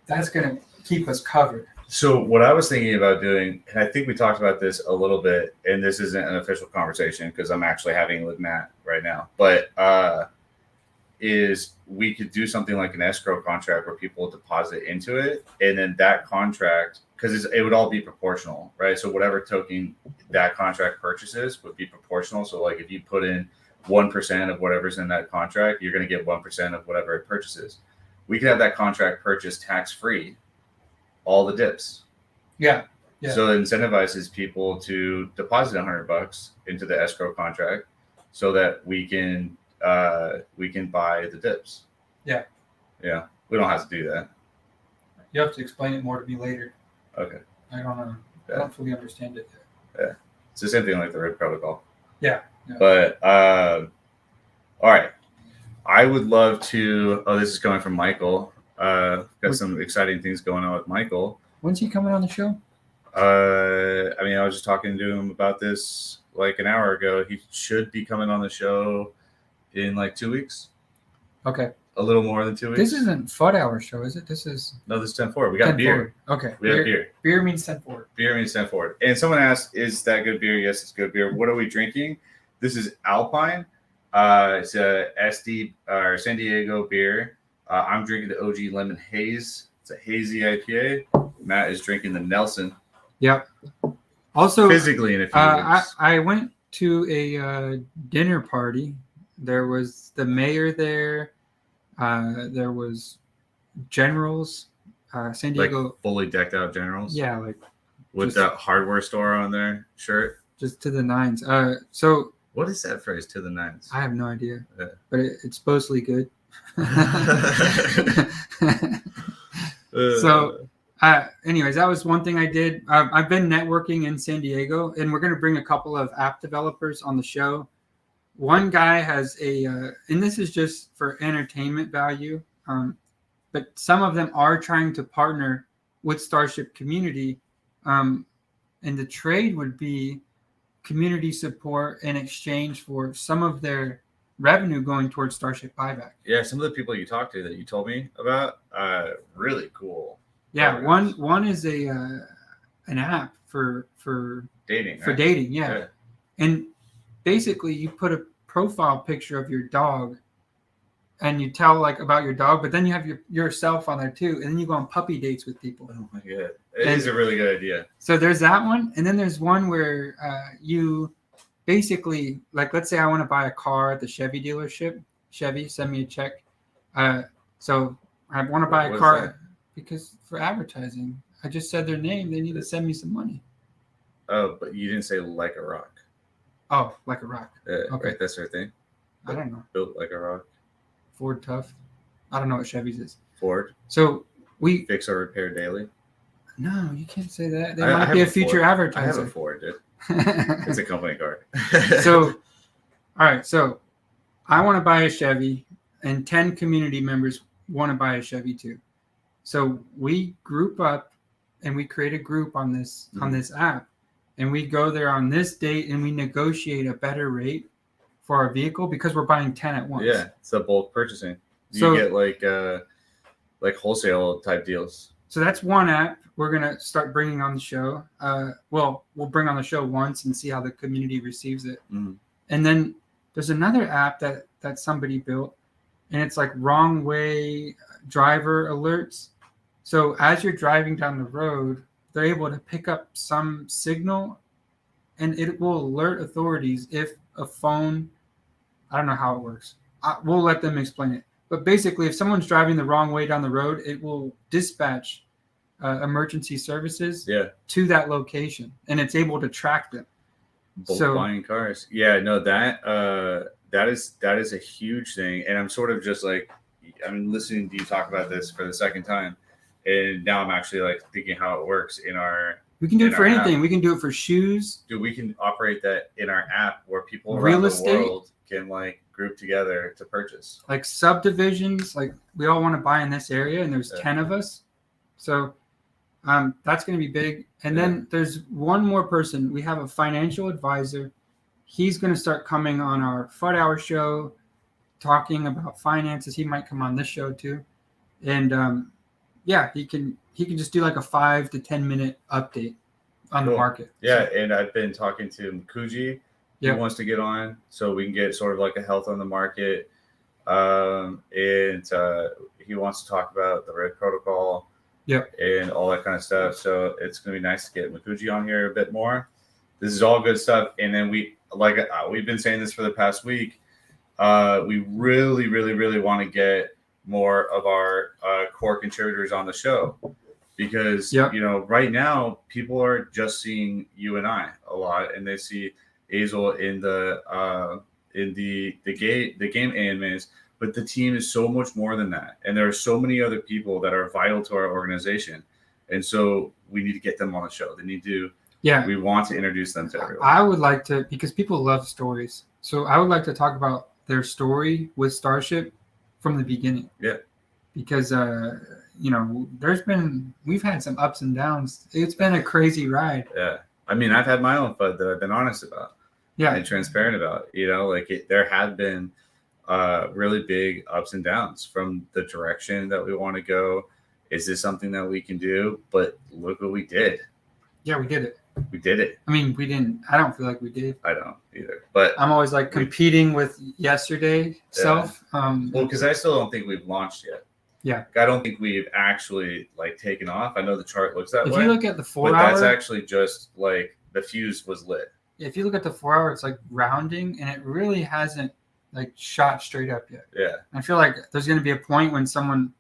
that's going to keep us covered. So what I was thinking about doing, and I think we talked about this a little bit, and this isn't an official conversation because I'm actually having it with Matt right now, but is we could do something like an escrow contract where people deposit into it, and then that contract, because it would all be proportional, right? So whatever token that contract purchases would be proportional. So like if you put in 1% of whatever's in that contract, you're going to get 1% of whatever it purchases. We could have that contract purchased tax-free, all the dips. Yeah. So it incentivizes people to deposit $100 into the escrow contract so that we can buy the dips. Yeah. We don't have to do that. You have to explain it more to me later. Okay. I don't know. I don't fully understand it yet. Yeah. It's the same thing like the RIP protocol. Yeah. But all right. I would love to. Oh, this is coming from Michael. Got some exciting things going on with Michael. When's he coming on the show? I mean, I was just talking to him about this like an hour ago. He should be coming on the show in like 2 weeks. Okay. A little more than 2 weeks. This isn't FUD Hour show, is it? This is. No, this is 10 forward. We got beer. Forward. Okay. We have beer. Beer means 10 forward. Beer means 10 forward. And someone asked, is that good beer? Yes, it's good beer. What are we drinking? This is Alpine. It's a SD or San Diego beer. I'm drinking the OG Lemon Haze. It's a hazy IPA. Matt is drinking the Nelson. Yep. Also, physically in a few weeks. I went to a dinner party. There was the mayor there. There was generals. San Diego. Like fully decked out generals. Yeah, like with that hardware store on their shirt. Just to the nines. So. What is that phrase? To the nines. I have no idea, but it's supposedly good. So, anyways, that was one thing I did. I've been networking in San Diego, and we're going to bring a couple of app developers on the show. One guy has and this is just for entertainment value, but some of them are trying to partner with StarShip community, and the trade would be community support in exchange for some of their revenue going towards StarShip buyback. Yeah, some of the people you talked to that you told me about, really cool. Yeah, programs. One is an app for dating. For dating, yeah. And basically you put a profile picture of your dog and you tell like about your dog, but then you have yourself on there too, and then you go on puppy dates with people. Oh my god. It is a really good idea. So there's that one, and then there's one where you basically, like, let's say I want to buy a car at the Chevy dealership. Chevy, send me a check. So I want to buy a car because for advertising. I just said their name. They need to send me some money. Oh, but you didn't say like a rock. Oh, like a rock. Okay, right, that's their thing. I don't know. Built like a rock. Ford Tough. I don't know what Chevy's is. Ford. So we fix or repair daily. No, you can't say that. They might be a future advertiser. I have a Ford, dude. It's a company car. So, all right. So I want to buy a Chevy, and 10 community members want to buy a Chevy too. So we group up and we create a group on this app, and we go there on this date and we negotiate a better rate for our vehicle because we're buying 10 at once. Yeah, it's a bulk purchasing. You get like wholesale type deals. So that's one app we're going to start bringing on the show. We'll bring on the show once and see how the community receives it. Mm. And then there's another app that somebody built, and it's like wrong way driver alerts. So as you're driving down the road, they're able to pick up some signal, and it will alert authorities if a phone, I don't know how it works. We'll let them explain it. But basically, if someone's driving the wrong way down the road, it will dispatch emergency services to that location, and it's able to track them. Buying cars. Yeah, no, that is a huge thing. And I'm sort of just like, I'm listening to you talk about this for the second time, and now I'm actually like thinking how it works in our. We can do it for anything. We can do it for shoes. Dude, we can operate that in our app where people around the world can like group together to purchase. Like subdivisions, like we all want to buy in this area, and there's 10 of us. So that's going to be big. And then there's one more person. We have a financial advisor. He's going to start coming on our FUD Hour show, talking about finances. He might come on this show too. And he can just do like a 5 to 10 minute update on the market. Yeah, and I've been talking to Mkuji. He wants to get on, so we can get sort of like a health on the market and he wants to talk about the Red Protocol. Yep. And all that kind of stuff. So it's gonna be nice to get Mikuji on here a bit more. This is all good stuff. And then we've been saying this for the past week. We really, really, really want to get more of our core contributors on the show because right now people are just seeing you and I a lot, and they see Hazel in the game animes. But the team is so much more than that. And there are so many other people that are vital to our organization. And so we need to get them on the show. They need to, we want to introduce them to everyone. I would like to, because people love stories. So I would like to talk about their story with StarShip from the beginning. Yeah. Because, we've had some ups and downs. It's been a crazy ride. Yeah. I mean, I've had my own FUD that I've been honest about. Yeah. And transparent about, there have been really big ups and downs from the direction that we want to go. Is this something that we can do? But look what we did. Yeah, we did it. We did it. I mean, we didn't. I don't feel like we did. I don't either. But I'm always like competing with yesterday self. Because I still don't think we've launched yet. Yeah. I don't think we've actually taken off. I know the chart looks that way. If you look at the 4 but hour, that's actually just like the fuse was lit. If you look at the 4 hour, it's like rounding, and it really hasn't shot straight up yet. Yeah. I feel like there's going to be a point when someone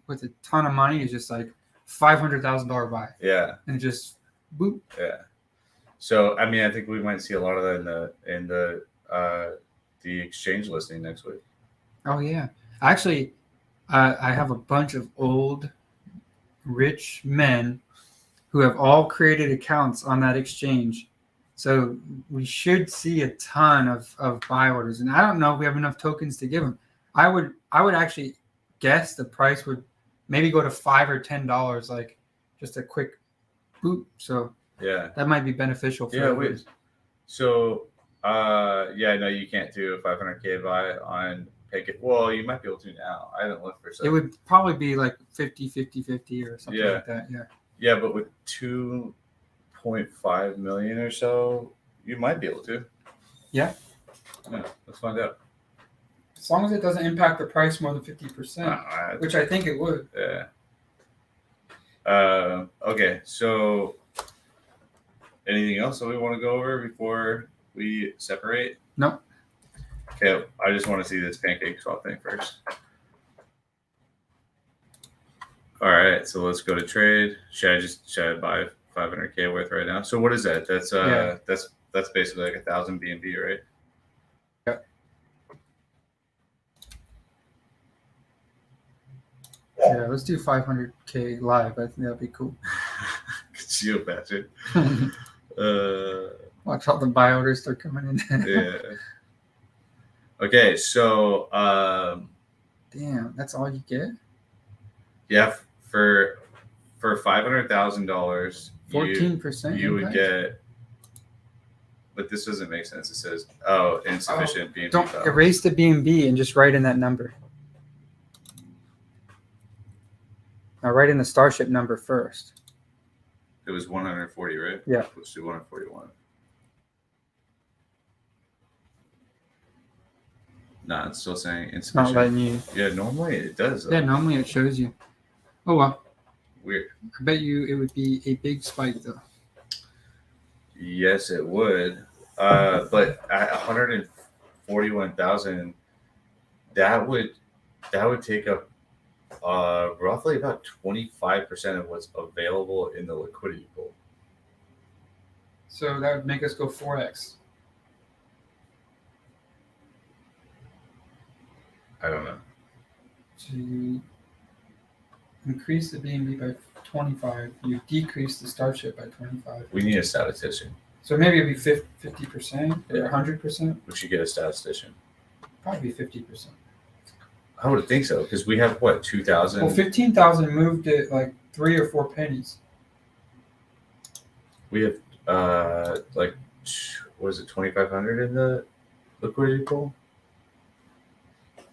with a ton of money is just like $500,000 buy. Yeah. And just boop. Yeah. So I mean, I think we might see a lot of that in the exchange listing next week. Oh yeah. Actually, I have a bunch of old rich men who have all created accounts on that exchange. So we should see a ton of buy orders, and I don't know if we have enough tokens to give them. I would actually guess the price would maybe go to $5 or $10, like just a quick boop. So that might be beneficial for everybody. So no, you can't do a 500K buy on Picket. Well, you might be able to now. I haven't looked for. It would probably be like 50 or something like that. Yeah. Yeah, but with 2.5 million or so, you might be able to. Yeah. Let's find out. As long as it doesn't impact the price more than 50%, which I think it would. Yeah. Okay, so anything else that we want to go over before we separate? No. Okay, I just want to see this pancake swap thing first. All right, so let's go to trade. Should I buy 500K worth right now? So what is that? That's that's basically like 1,000 BNB, right? Yep. Yeah, let's do 500K live. I think that'd be cool. Could you imagine? Watch all the buy orders start coming in. Yeah. Okay, so damn, that's all you get? Yeah, for $500,000, 14%. You would get. But this doesn't make sense. It says, insufficient BNB. Don't erase the BNB and just write in that number. Now write in the StarShip number first. It was 140, right? Yeah. Let's do 141. No, it's still saying insufficient. Not letting you. Yeah, normally it does. Yeah, normally it shows you. Oh well. Weird. I bet you it would be a big spike though. Yes, it would. But at 141,000, that would take up roughly about 25% of what's available in the liquidity pool. So that would make us go 4x. I don't know. To increase the BNB by 25, you decrease the StarShip by 25. We need a statistician. So maybe it'd be 50% or 100%. We should get a statistician. Probably 50%. I would think so because we have what 2,000. Well, 15,000 moved it like 3 or 4 pennies. We have what is it 2,500 in the liquidity pool?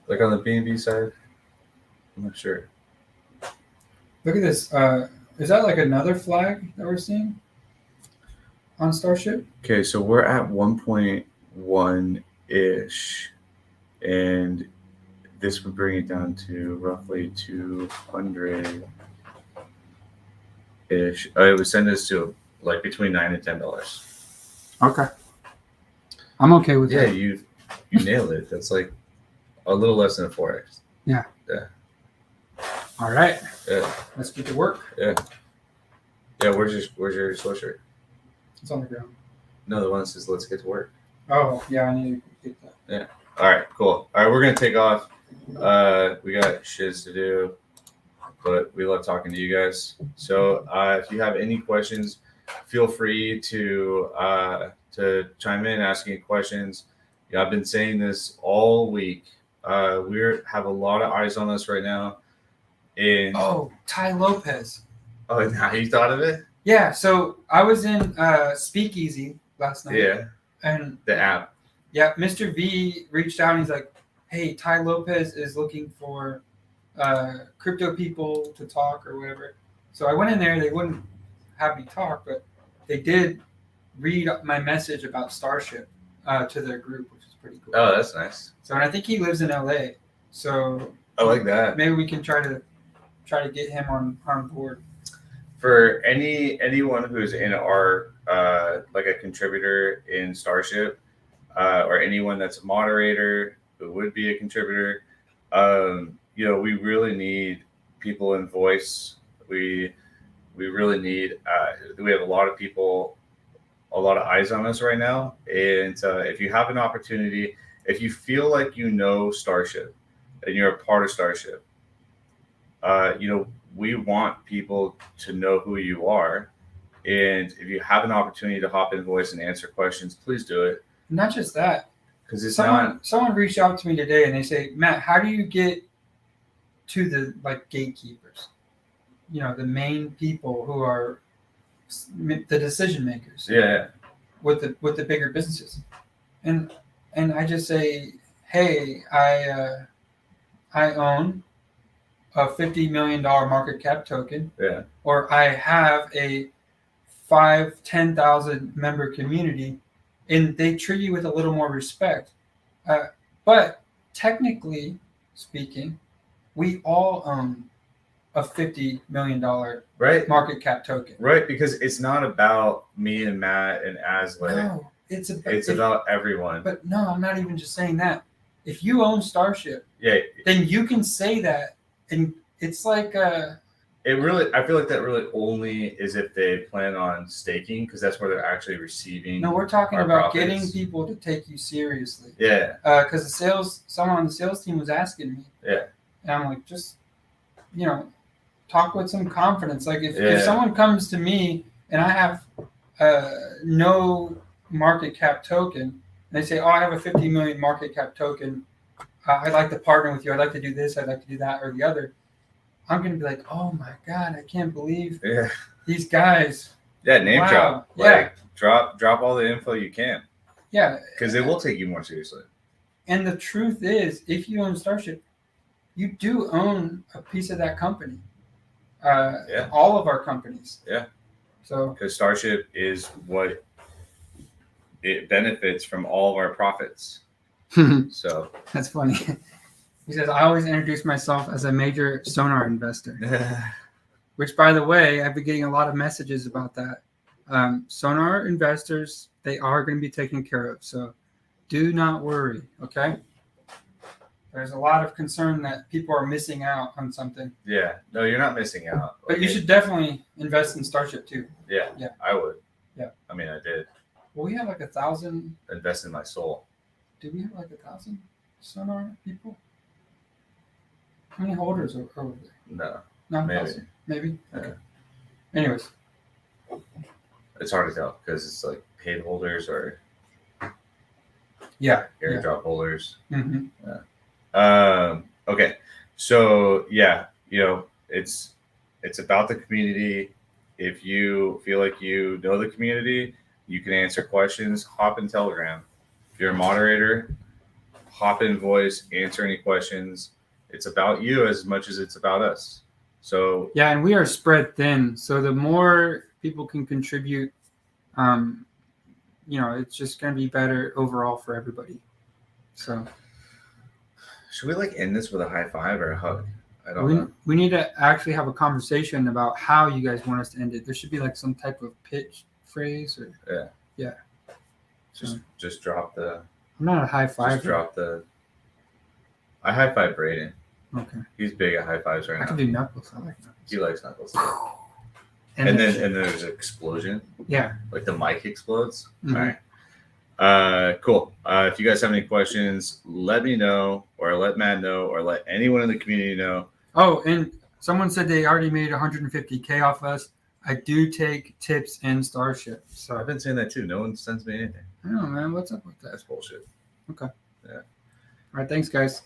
Like on the BNB side? I'm not sure. Look at this. Is that like another flag that we're seeing on StarShip? Okay, so we're at 1.1-ish. And this would bring it down to roughly 200 ish. It would send us to like between $9 and $10. Okay. I'm okay with Yeah, that. you nailed it. That's like a little less than a 4x. All right. Yeah. Let's get to work. Yeah. Where's your sweatshirt? It's on the ground. No, the one that says "Let's get to work." Oh, yeah, I need to get that. All right, cool. All right, we're gonna take off. We got shiz to do, but we love talking to you guys. So if you have any questions, feel free to chime in, ask any questions. Yeah, I've been saying this all week. We have a lot of eyes on us right now. And Ty Lopez. Oh, now you thought of it? Yeah, so I was in Speakeasy last night. Yeah. And the app. Yeah, Mr. V reached out and he's like, hey, Ty Lopez is looking for crypto people to talk or whatever. So I went in there. They wouldn't have me talk, but they did read my message about StarShip to their group, which is pretty cool. Oh, that's nice. So, and I think he lives in LA. So I like that. Maybe we can try to get him on board. For anyone who's in our like a contributor in StarShip, or anyone that's a moderator who would be a contributor, we really need people in voice. We really need. We have a lot of people, a lot of eyes on us right now. And if you have an opportunity, if you feel like you know StarShip and you're a part of StarShip, we want people to know who you are. And if you have an opportunity to hop in voice and answer questions, please do it. Not just that. Because it's someone reached out to me today and they say, Matt, how do you get to the gatekeepers? The main people who are the decision makers. Yeah. With the bigger businesses. And I just say, hey, I own a $50 million market cap token. Yeah. Or I have a 10,000 member community, and they treat you with a little more respect. But technically speaking, we all own a $50 million market cap token. Right, because it's not about me and Matt and Aslan. No, it's about everyone. But no, I'm not even just saying that. If you own StarShip, then you can say that, and it's like I feel like that really only is if they plan on staking, because that's where they're actually receiving. No, we're talking about profits. getting people to take you seriously. Yeah. Because someone on the sales team was asking me. Yeah. And I'm like, just talk with some confidence. Like if someone comes to me and I have no market cap token, and they say, I have a 50 million market cap token. I'd like to partner with you. I'd like to do this. I'd like to do that or the other. I'm going to be like, oh my God, I can't believe these guys. Yeah, name drop. Drop all the info you can. Yeah. Because they will take you more seriously. And the truth is, if you own StarShip, you do own a piece of that company. All of our companies. Yeah. So because StarShip is what it benefits from all of our profits. So that's funny. He says, I always introduce myself as a major Sonar investor. Which, by the way, I've been getting a lot of messages about that. Sonar investors, they are going to be taken care of. So do not worry, okay? There's a lot of concern that people are missing out on something. Yeah. No, you're not missing out. But you should definitely invest in StarShip too. Yeah. I would. Yeah. I mean, I did. Well, we have 1,000. Invest in my soul. Do we have 1,000 Sonar people? How many holders are over there? No. Not maybe. 1,000. Maybe? Okay. Yeah. Anyways. It's hard to tell because it's like paid holders or airdrop holders. Mm-hmm. Yeah. Okay. So it's about the community. If you feel like you know the community, you can answer questions, hop in Telegram. If you're a moderator, hop in voice, answer any questions. It's about you as much as it's about us. So and we are spread thin. So the more people can contribute, it's just going to be better overall for everybody. So Should we like end this with a high five or a hug? I don't know. We need to actually have a conversation about how you guys want us to end it. There should be like some type of pitch phrase or Just drop the. I'm not a high five. Just drop the. I high five Braden. Okay. He's big at high fives right I now. can do knuckles. I like knuckles. He likes knuckles. And then there's an explosion. Yeah. Like the mic explodes. Mhm. All right. Cool. If you guys have any questions, let me know, or let Matt know, or let anyone in the community know. Oh, and someone said they already made 150K off us. I do take tips in StarShip. So I've been saying that too. No one sends me anything. I don't know, man. What's up with that? That's bullshit. Okay. Yeah. All right. Thanks, guys.